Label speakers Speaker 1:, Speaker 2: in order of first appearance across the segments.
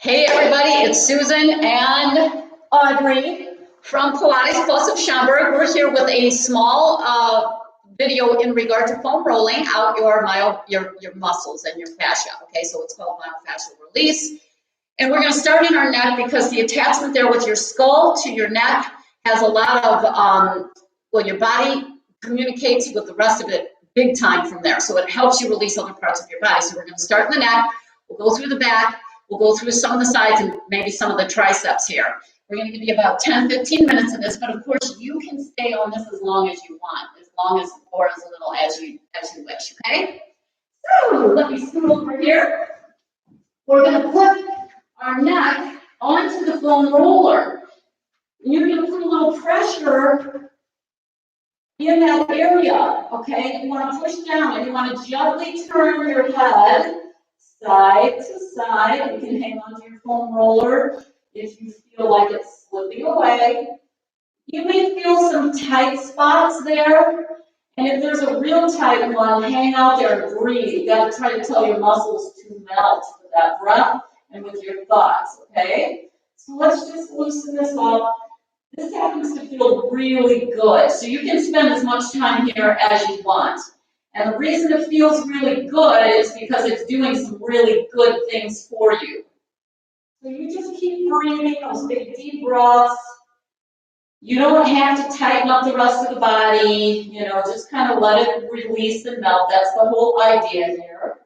Speaker 1: Hey everybody, it's Susan and Audrey from Pilates Plus of Schaumburg. We're here with a small video in regard to foam rolling out your muscles and your fascia. Okay, so it's called myofascial release. And we're going to start in our neck because the attachment there with your skull to your neck has a lot of, your body communicates with the rest of it big time from there. So it helps you release other parts of your body. So we're going to start in the neck. We'll go through the back. We'll go through some of the sides and maybe some of the triceps here. We're going to give you about 10, 15 minutes of this, but of course you can stay on this as long as you want, as long as or as little as you wish, okay? So let me scoot over here. We're going to put our neck onto the foam roller. And you're going to put a little pressure in that area, okay? You want to push down and you want to gently turn your head side to side. You can hang on to your foam roller if you feel like it's slipping away. You may feel some tight spots there, and if there's a real tight one, hang out there and breathe. You got to try to tell your muscles to melt with that breath and with your thoughts, okay? So let's just loosen this up. This happens to feel really good, so you can spend as much time here as you want. And the reason it feels really good is because it's doing some really good things for you. So you just keep breathing those big deep breaths. You don't have to tighten up the rest of the body, just kind of let it release and melt. That's the whole idea here.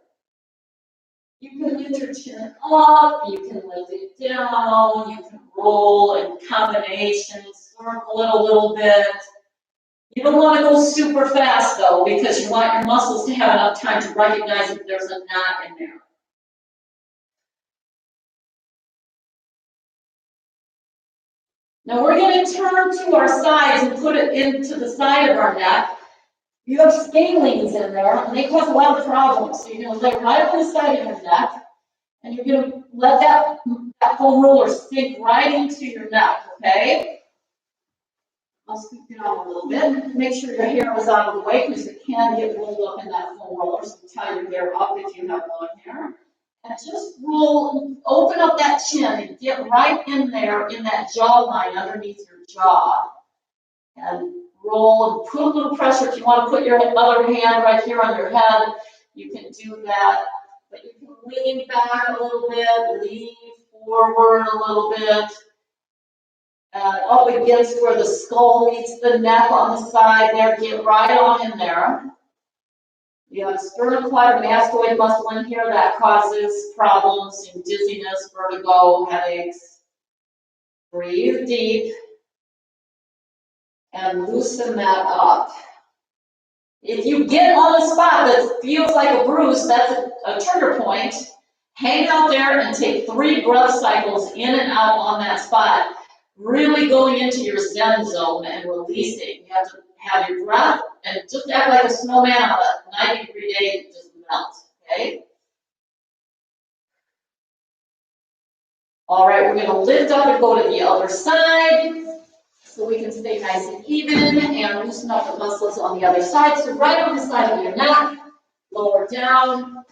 Speaker 1: You can lift your chin up, you can lift it down, you can roll in combinations, circle it a little bit. You don't want to go super fast though, because you want your muscles to have enough time to recognize if there's a knot in there. Now we're going to turn to our sides and put it into the side of our neck. You have scalenes in there, and they cause a lot of problems. So you're going to lay right on the side of your neck, and you're going to let that foam roller sink right into your neck, okay? I'll scoot down a little bit. Make sure your hair is out of the way because it can get rolled up in that foam roller. So tie your hair up if you have long hair. And just roll, open up that chin and get right in there in that jawline underneath your jaw. And roll and put a little pressure. If you want to put your other hand right here on your head, you can do that. But you can lean back a little bit, lean forward a little bit. Up against where the skull meets the neck on the side there, get right on in there. You have sternocleidomastoid muscle in here that causes problems in dizziness, vertigo, headaches. Breathe deep and loosen that up. If you get on a spot that feels like a bruise, that's a trigger point. Hang out there and take 3 breath cycles in and out on that spot. Really going into your Zen zone and releasing. You have to have your breath and just act like a snowman on a 90-degree day and just melt, okay? All right, we're going to lift up and go to the other side so we can stay nice and even and loosen up the muscles on the other side. So right on the side of your neck, lower down,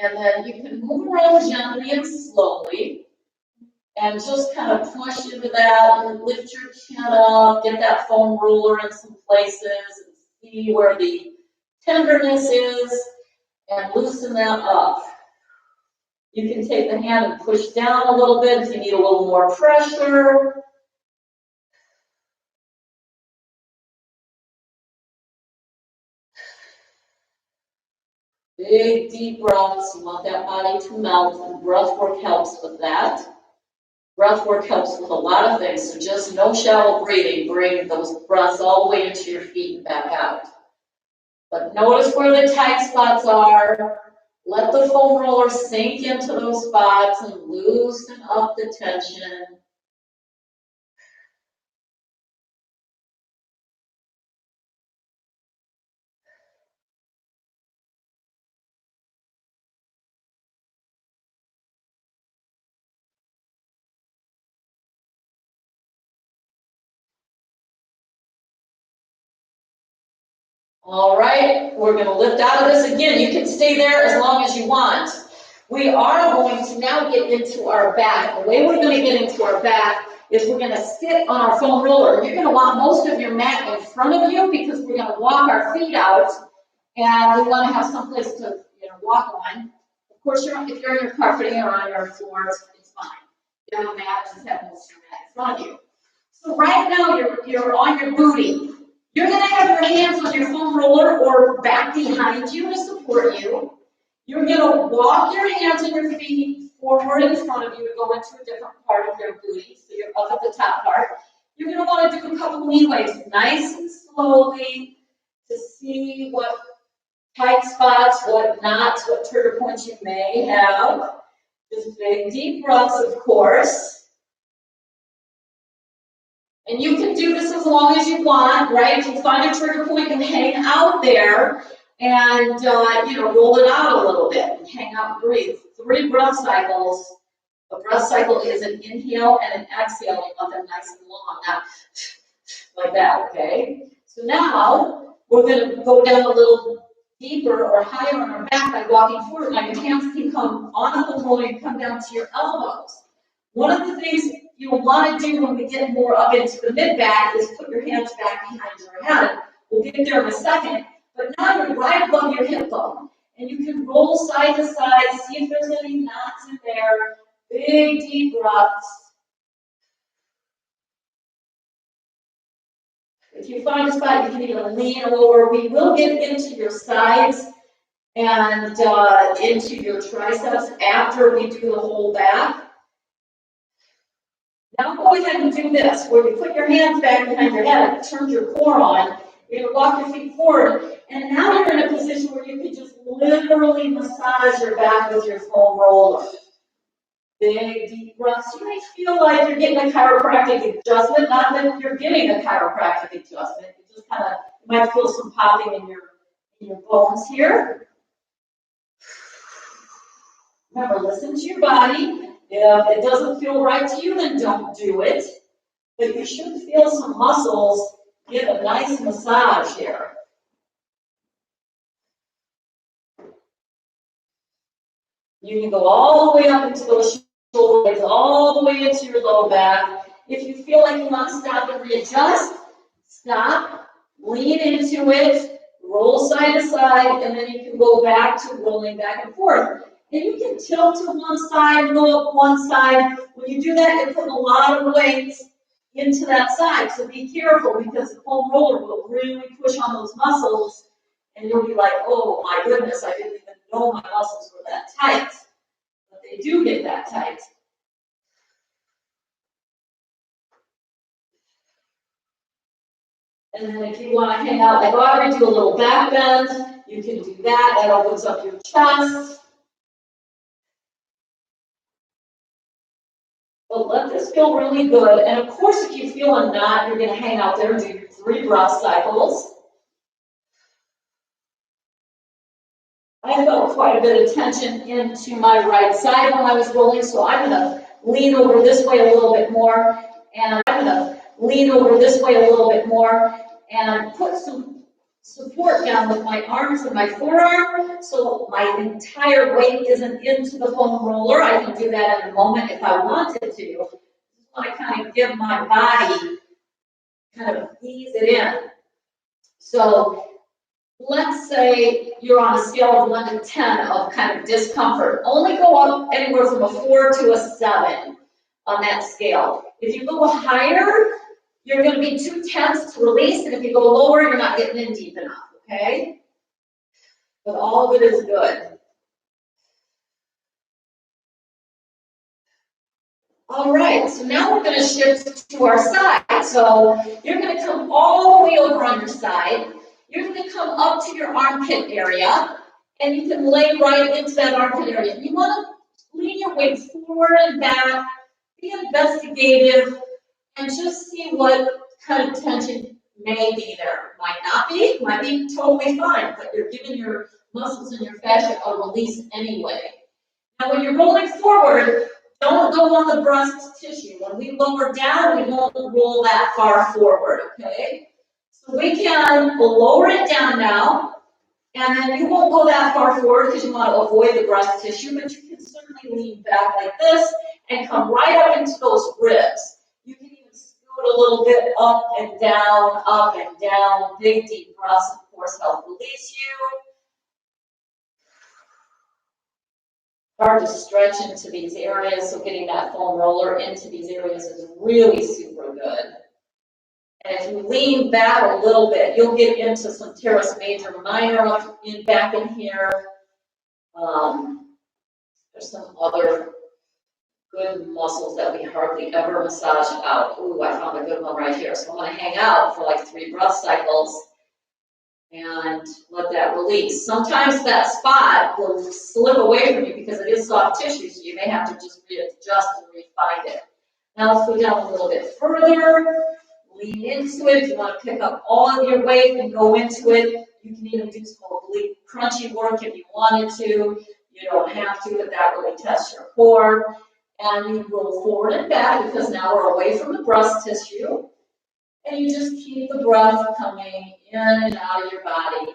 Speaker 1: and then you can move around gently and slowly. And just kind of push into that and lift your chin up, get that foam roller in some places and see where the tenderness is and loosen that up. You can take the hand and push down a little bit if you need a little more pressure. Big deep breaths. You want that body to melt, and breath work helps with that. Breath work helps with a lot of things, so just no shallow breathing. Bring those breaths all the way into your feet and back out. But notice where the tight spots are. Let the foam roller sink into those spots and loosen up the tension. All right, we're going to lift out of this again. You can stay there as long as you want. We are going to now get into our back. The way we're going to get into our back is we're going to sit on our foam roller. You're going to want most of your mat in front of you because we're going to walk our feet out, and we want to have some place to walk on. Of course, if you're in your carpeting or on your floors, it's fine. You have a mat, just have most of your mat in front of you. So right now, you're on your booty. You're going to have your hands on your foam roller or back behind you to support you. You're going to walk your hands and your feet forward in front of you to go into a different part of your booty. So you're up at the top part. You're going to want to do a couple knee waves nice and slowly to see what tight spots, what knots, what trigger points you may have. Just big, deep breaths, of course. And you can do this as long as you want, right? If you find a trigger point, you hang out there and, roll it out a little bit and hang out and breathe. 3 breath cycles. A breath cycle is an inhale and an exhale. You want them nice and long, not like that, okay? So now we're going to go down a little deeper or higher on our back by walking forward. Now your hands can come on the roller and come down to your elbows. One of the things you'll want to do when we get more up into the mid-back is put your hands back behind your head. We'll get there in a second. But now you're right above your hip bone. And you can roll side to side, see if there's any knots in there. Big, deep breaths. If you find a spot, you can even lean over. We will get into your sides and into your triceps after we do the whole back. Now go ahead and do this, where you put your hands back behind your head, turn your core on, you're going to walk your feet forward, and now you're in a position where you can just literally massage your back with your foam roller. Big, deep breaths. You may feel like you're getting a chiropractic adjustment, not that you're getting a chiropractic adjustment, you just kind of, you might feel some popping in your bones here. Remember, listen to your body. If it doesn't feel right to you, then don't do it. But you should feel some muscles get a nice massage here. You can go all the way up into those shoulder blades, all the way into your low back. If you feel like you want to stop and readjust, stop, lean into it, roll side to side, and then you can go back to rolling back and forth. And you can tilt to one side, go up one side. When you do that, you're putting a lot of weight into that side. So be careful because the foam roller will really push on those muscles. And you'll be like, oh my goodness, I didn't even know my muscles were that tight. But they do get that tight. And then if you want to hang out like Audrey, do a little back bend. You can do that. That opens up your chest. But let this feel really good. And of course, if you feel a knot, you're going to hang out there and do your 3 breath cycles. I felt quite a bit of tension into my right side when I was rolling, so I'm going to lean over this way a little bit more. And I'm going to lean over this way a little bit more and put some support down with my arms and my forearm so my entire weight isn't into the foam roller. I can do that in a moment if I wanted to. I kind of give my body, kind of ease it in. So let's say you're on a scale of 1 to 10 of kind of discomfort. Only go up anywhere from a 4 to a 7 on that scale. If you go higher, you're going to be too tense to release, and if you go lower, you're not getting in deep enough, okay? But all of it is good. All right, so now we're going to shift to our side. So you're going to come all the way over on your side. You're going to come up to your armpit area, and you can lay right into that armpit area. You want to lean your weight forward and back, be investigative, and just see what kind of tension may be there. Might be totally fine, but you're giving your muscles and your fascia a release anyway. Now when you're rolling forward, don't go on the breast tissue. When we lower down, we won't roll that far forward, okay? So we can lower it down now. And then you won't go that far forward because you want to avoid the breast tissue, but you can certainly lean back like this and come right up into those ribs. You can even scoot a little bit up and down, big deep breaths, of course, help release you. Hard to stretch into these areas, so getting that foam roller into these areas is really super good. And if you lean back a little bit, you'll get into some teres major minor back in here. There's some other good muscles that we hardly ever massage out. Ooh, I found a good one right here. So I'm going to hang out for like 3 breath cycles and let that release. Sometimes that spot will slip away from you because it is soft tissue, so you may have to just readjust and refine it. Now let's go down a little bit further. Lean into it. If you want to pick up all of your weight and go into it, you can even do some oblique crunchy work if you wanted to. You don't have to, but that really tests your core. And you roll forward and back because now we're away from the breast tissue. And you just keep the breath coming in and out of your body.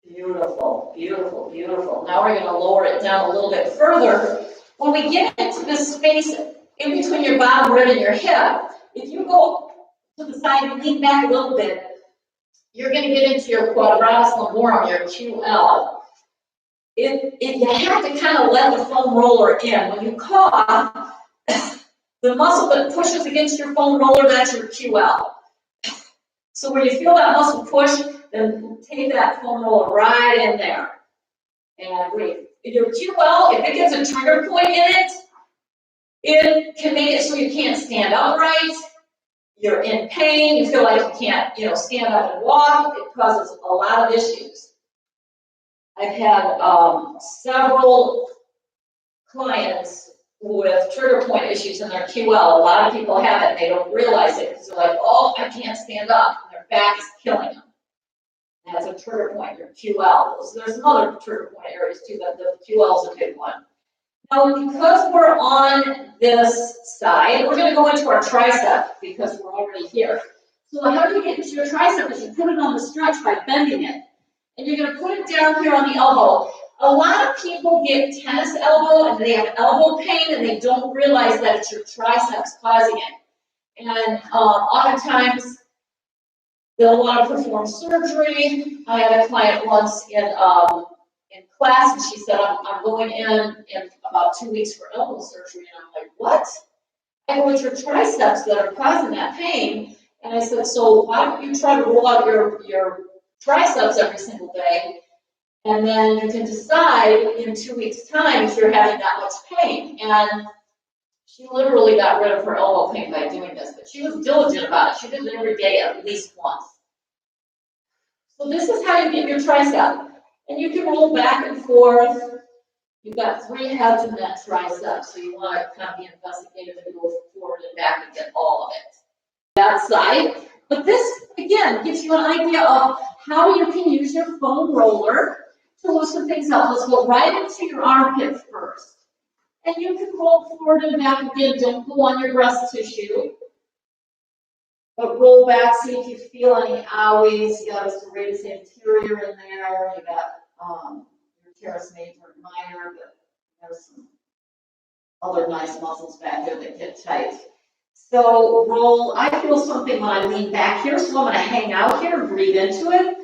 Speaker 1: Beautiful, beautiful, beautiful. Now we're going to lower it down a little bit further. When we get into this space in between your bottom rib and your hip, if you go to the side and lean back a little bit, you're going to get into your quadratus lumborum, your QL. You have to kind of let the foam roller in. When you cough, the muscle that pushes against your foam roller, that's your QL. So when you feel that muscle push, then take that foam roller right in there. And breathe. Your QL, if it gets a trigger point in it can make it so you can't stand upright. You're in pain. You feel like you can't, stand up and walk. It causes a lot of issues. I've had several clients with trigger point issues in their QL. A lot of people have it. They don't realize it because they're like, oh, I can't stand up. And their back is killing them. That's a trigger point, your QL. So there's some other trigger point areas too, but the QL is a big one. Now, because we're on this side, we're going to go into our tricep because we're already here. So how do you get into your tricep is you put it on the stretch by bending it. And you're going to put it down here on the elbow. A lot of people get tennis elbow and they have elbow pain and they don't realize that it's your triceps causing it. And oftentimes, they'll want to perform surgery. I had a client once in class, and she said, I'm going in about 2 weeks for elbow surgery. And I'm like, what? I go, it's your triceps that are causing that pain. And I said, so why don't you try to roll out your triceps every single day, and then you can decide in 2 weeks' time if you're having that much pain. And she literally got rid of her elbow pain by doing this, but she was diligent about it. She did it every day at least once. So this is how you get your tricep. And you can roll back and forth. You've got 3 heads in that tricep, so you want to kind of be investigative and go forward and back and get all of it. That side. But this, again, gives you an idea of how you can use your foam roller to loosen things up. Let's go right into your armpit first. And you can roll forward and back again. Don't go on your breast tissue. But roll back, see if you feel any owies. You got a serratus anterior in there. You got your teres major and minor, but there's some other nice muscles back there that get tight. So roll, I feel something when I lean back here, so I'm going to hang out here, breathe into it,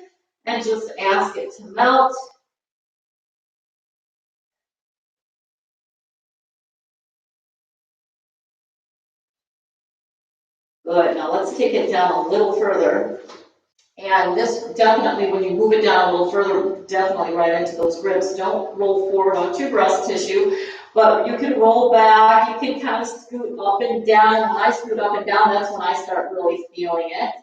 Speaker 1: and just ask it to melt. Good, now let's take it down a little further. And this definitely, when you move it down a little further, definitely right into those ribs. Don't roll forward onto your breast tissue, but you can roll back. You can kind of scoot up and down. When I scoot up and down, that's when I start really feeling it.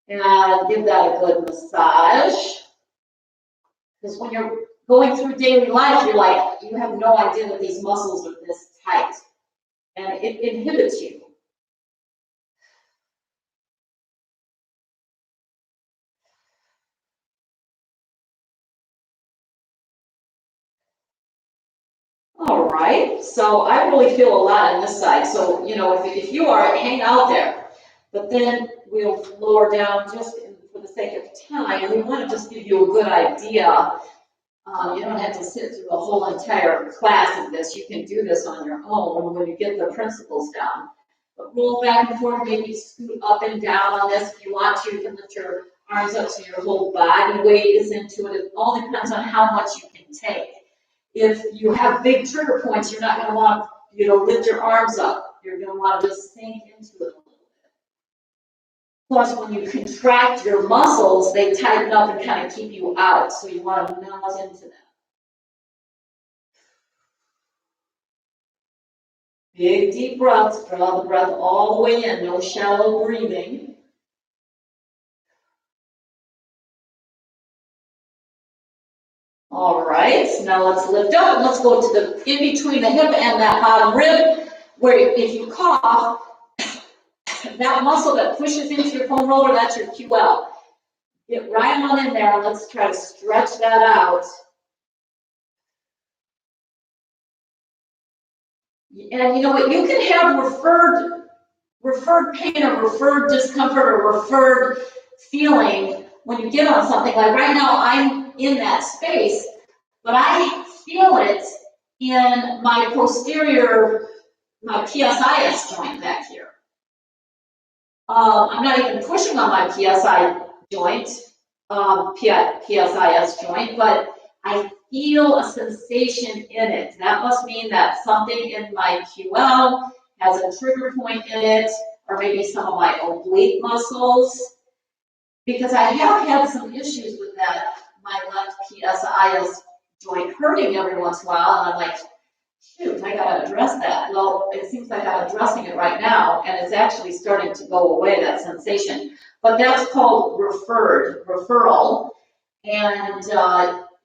Speaker 1: And give that a good massage. Because when you're going through daily life, you're like, you have no idea that these muscles are this tight. And it inhibits you. All All right, so I really feel a lot on this side. So, you know, if you are, hang out there. But then we'll lower down just for the sake of time. And we want to just give you a good idea. You don't have to sit through a whole entire class of this. You can do this on your own when you get the principles down. But roll back and forth, maybe scoot up and down on this. If you want to, you can lift your arms up so your whole body weight is into it. It all depends on how much you can take. If you have big trigger points, you're not going to want to lift your arms up. You're going to want to just sink into it a little bit. Plus, when you contract your muscles, they tighten up and kind of keep you out. So you want to melt into them. Big deep breaths. Draw the breath all the way in. No shallow breathing. All right, now let's lift up and let's go to the in between the hip and that bottom rib, where if you cough, that muscle that pushes into your foam roller, that's your QL. Get right on in there and let's try to stretch that out. And you know what, you can have referred pain or referred discomfort or referred feeling when you get on something. Like right now, I'm in that space, but I feel it in my posterior, my PSIS joint back here. I'm not even pushing on my PSI joint, PSIS joint, but I feel a sensation in it. That must mean that something in my QL has a trigger point in it, or maybe some of my oblique muscles, because I have had some issues with that, my left PSIS joint hurting every once in a while, and I'm like, shoot, I gotta address that. Well, it seems like I'm addressing it right now, and it's actually starting to go away, that sensation. But that's called referral, and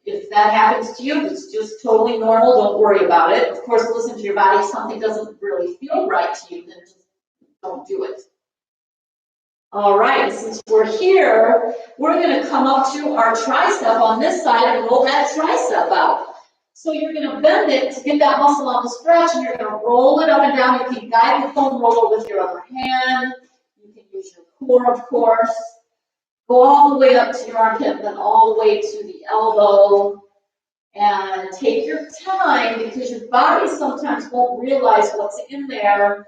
Speaker 1: if that happens to you, it's just totally normal. Don't worry about it. Of course, listen to your body. If something doesn't really feel right to you, then just don't do it. All right, since we're here, we're going to come up to our tricep on this side and roll that tricep out. So you're going to bend it to get that muscle on the stretch, and you're going to roll it up and down. You can guide the foam roller with your other hand. You can use your core, of course. Go all the way up to your armpit, and then all the way to the elbow. And take your time, because your body sometimes won't realize what's in there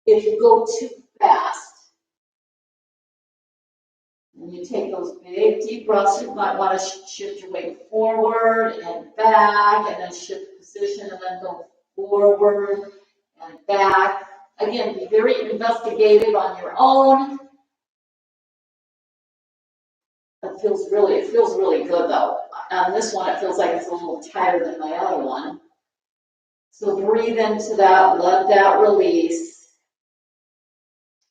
Speaker 1: if you go too fast. And you take those big deep breaths. You might want to shift your weight forward and back, and then shift position, and then go forward and back. Again, be very investigative on your own. It feels really good though. On this one, it feels like it's a little tighter than my other one. So breathe into that, let that release.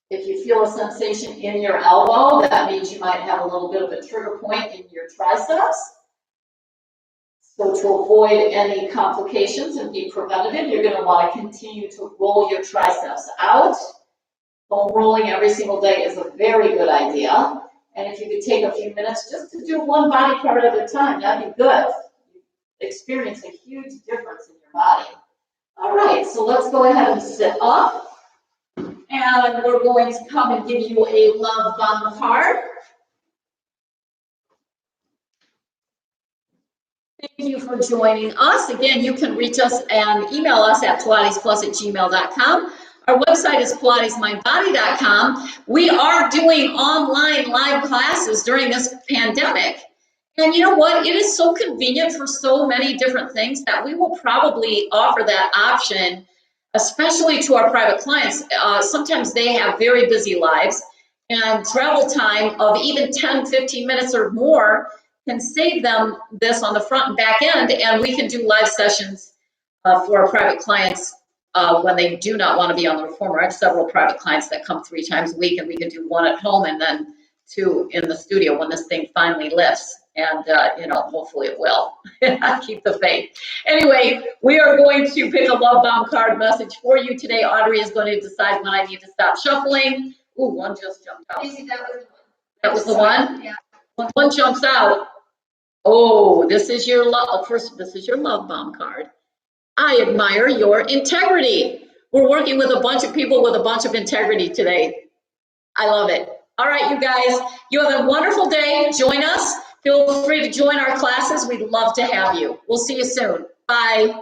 Speaker 1: If you feel a sensation in your elbow, that means you might have a little bit of a trigger point in your triceps. So to avoid any complications and be preventative, you're going to want to continue to roll your triceps out. Foam rolling every single day is a very good idea. And if you could take a few minutes just to do one body part at a time, that'd be good. You experience a huge difference in your body. All right, so let's go ahead and sit up. And we're going to come and give you a love bomb card. Thank you for joining us. Again, you can reach us and email us at pilatesplus@gmail.com. Our website is pilatesmindbody.com. We are doing online live classes during this pandemic. And you know what? It is so convenient for so many different things that we will probably offer that option, especially to our private clients. Sometimes they have very busy lives, and travel time of even 10, 15 minutes or more can save them this on the front and back end, and we can do live sessions for our private clients when they do not want to be on the reformer. I have several private clients that come 3 times a week, and we can do 1 at home and then 2 in the studio when this thing finally lifts. And, hopefully it will. Keep the faith. Anyway, we are going to pick a love bomb card message for you today. Audrey is going to decide when I need to stop shuffling. Ooh, one just jumped out. That was the one? Yeah. When one jumps out, oh, this is your love. First, this is your love bomb card. I admire your integrity. We're working with a bunch of people with a bunch of integrity today. I love it. All right, you guys, you have a wonderful day. Join us. Feel free to join our classes. We'd love to have you. We'll see you soon. Bye.